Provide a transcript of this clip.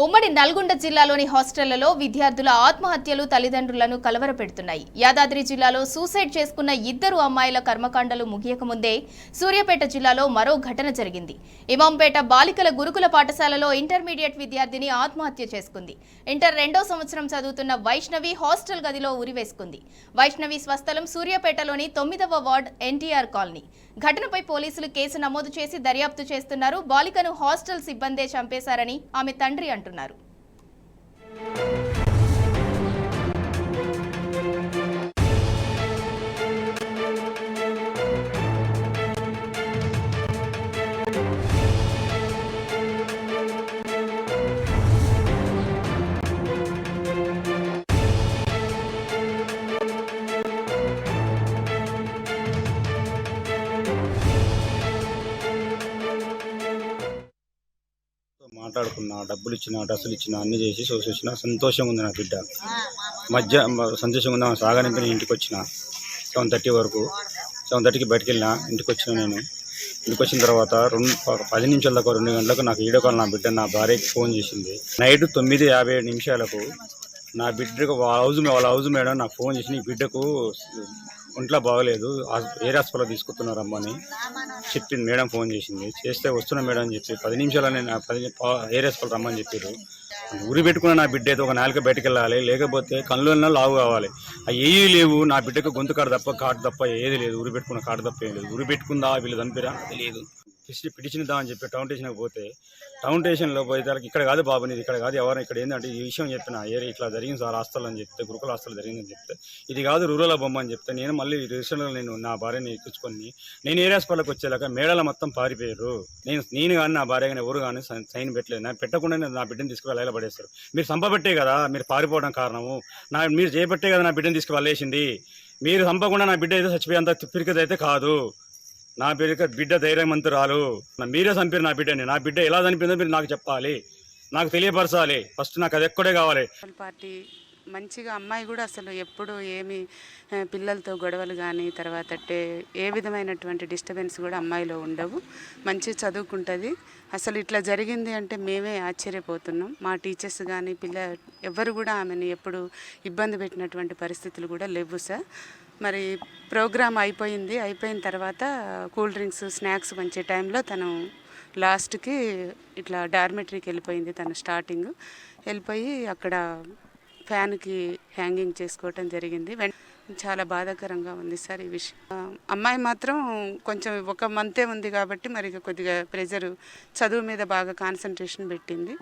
ఉమ్మడి నల్గొండ జిల్లాలోని హాస్టళ్లలో విద్యార్థుల ఆత్మహత్యలు తల్లిదండ్రులను కలవరపెడుతున్నాయి. యాదాద్రి జిల్లాలో సూసైడ్ చేసుకున్న 2 అమ్మాయిల కర్మకాండలు ముగియకముందే సూర్యాపేట జిల్లాలో మరో ఘటన జరిగింది. ఇమాంపేట బాలికల గురుకుల పాఠశాలలో ఇంటర్మీడియట్ విద్యార్థిని ఆత్మహత్య చేసుకుంది. ఇంటర్ 2వ సంవత్సరం చదువుతున్న వైష్ణవి హాస్టల్ గదిలో ఉరివేసుకుంది. వైష్ణవి స్వస్థలం సూర్యాపేటలోని 9వ వార్డ్ ఎన్టీఆర్ కాలనీ. ఘటనపై పోలీసులు కేసు నమోదు చేసి దర్యాప్తు చేస్తున్నారు. బాలికను హాస్టల్ సిబ్బందే చంపేశారని ఆమె తండ్రి అంటున్నారు. మాట్లాడుకున్నా, డబ్బులు ఇచ్చినా, డ్రెస్సులు ఇచ్చినా, అన్ని చేసి చూసినా సంతోషంగా ఉంది. నా బిడ్డ సంతోషంగా ఉంది. సాగనింపి నేను ఇంటికి వచ్చిన 7:30 వరకు. 7:30కి బయటకు వెళ్ళినా. ఇంటికి వచ్చిన నేను ఇంటికి వచ్చిన తర్వాత 10 నిమిషాల దాకా 2 గంటలకు నాకు వీడియో కాల్ నా బిడ్డ నా భార్యకి ఫోన్ చేసింది. నైట్ 9:57 నా బిడ్డకు వాళ్ళ హౌస్ మేడం నాకు ఫోన్ చేసి, నీ బిడ్డకు ఒంట్లో బాగలేదు, ఏర్ హాస్పిటల్ తీసుకొస్తున్నారమ్మా అని చెప్పింది. మేడం ఫోన్ చేస్తే వస్తున్నా మేడం అని చెప్పి 10 నిమిషాలని ఏర్ హాస్పిటల్ రమ్మని చెప్పారు. ఉరి పెట్టుకున్న నా బిడ్డ అయితే ఒక నాలుక బయటకు వెళ్ళాలి, లేకపోతే కళ్ళున్నా లావు కావాలి. అవి ఏవి లేవు. నా బిడ్డకు గొంతు కాటు తప్ప ఏది లేదు. ఉరి పెట్టుకున్న కాటు తప్ప ఏం లేదు. ఉరి పెట్టుకుందా వీళ్ళు చంపిరా అది లేదు. పిలిచిద్దాం అని చెప్పి టౌన్ స్టేషన్కి పోతే, టౌన్ స్టేషన్లో పోతే ఇక్కడ కాదు బాబు నీది, ఇక్కడ కాదు ఎవరు, ఇక్కడ ఏంటంటే ఈ విషయం చెప్పిన ఇట్లా జరిగింది సార్ హాస్టల్ అని చెప్తే, గురుకుల హాస్టల్ జరిగిందని చెప్తే, ఇది కాదు రూరల్ బొమ్మ అని చెప్తే, నేను మళ్ళీ రిజిస్టర్లో నేను నా భార్యని ఎక్కించుకొని నేను ఏరియా హాస్పిటల్కి వచ్చేలాక మేడల మొత్తం పారిపోయారు. నేను కానీ నా భార్య కానీ ఎవరు కానీ సైన్ పెట్టలేదు. నాకు పెట్టకుండా నా బిడ్డను తీసుకువెళ్ళేలా పడేస్తారు. మీరు సంపబట్టే కదా మీరు పారిపోవడం కారణము. మీరు చేపట్టే కదా నా బిడ్డను తీసుకువెళ్ళేసింది. మీరు సంపకుండా నా బిడ్డ అయితే చచ్చిపోయేంత పిరికదైతే కాదు. నా బిడ్డ ధైర్యవంతురాలు. మీరే చంపారు నా బిడ్డని. నా బిడ్డ ఎలా చనిపోయిందో మీరు నాకు చెప్పాలి, నాకు తెలియపరచాలి. ఫస్ట్ నాకు అది ఎక్కడే కావాలి. పార్టీ మంచిగా అమ్మాయి కూడా అసలు ఎప్పుడు ఏమి పిల్లలతో గొడవలు కానీ తర్వాత ఏ విధమైనటువంటి డిస్టర్బెన్స్ కూడా అమ్మాయిలో ఉండవు. మంచిగా చదువుకుంటుంది. అసలు ఇట్లా జరిగింది అంటే మేమే ఆశ్చర్యపోతున్నాం. మా టీచర్స్ కానీ ఎవరు కూడా ఆమెను ఎప్పుడు ఇబ్బంది పెట్టినటువంటి పరిస్థితులు కూడా లేవు సార్. మరి ప్రోగ్రామ్ అయిపోయిన తర్వాత కూల్ డ్రింక్స్ స్నాక్స్ పంచే టైంలో తను లాస్ట్కి ఇట్లా డార్మెటరీకి వెళ్ళిపోయింది. తను స్టార్టింగ్ వెళ్ళిపోయి అక్కడ ఫ్యాన్కి హ్యాంగింగ్ చేసుకోవటం జరిగింది. చాలా బాధాకరంగా ఉంది సార్ ఈ విషయం. అమ్మాయి మాత్రం కొంచెం 1 మంతే ఉంది కాబట్టి మరి కొద్దిగా ప్రెజరు చదువు మీద బాగా కాన్సన్ట్రేషన్ పెట్టింది.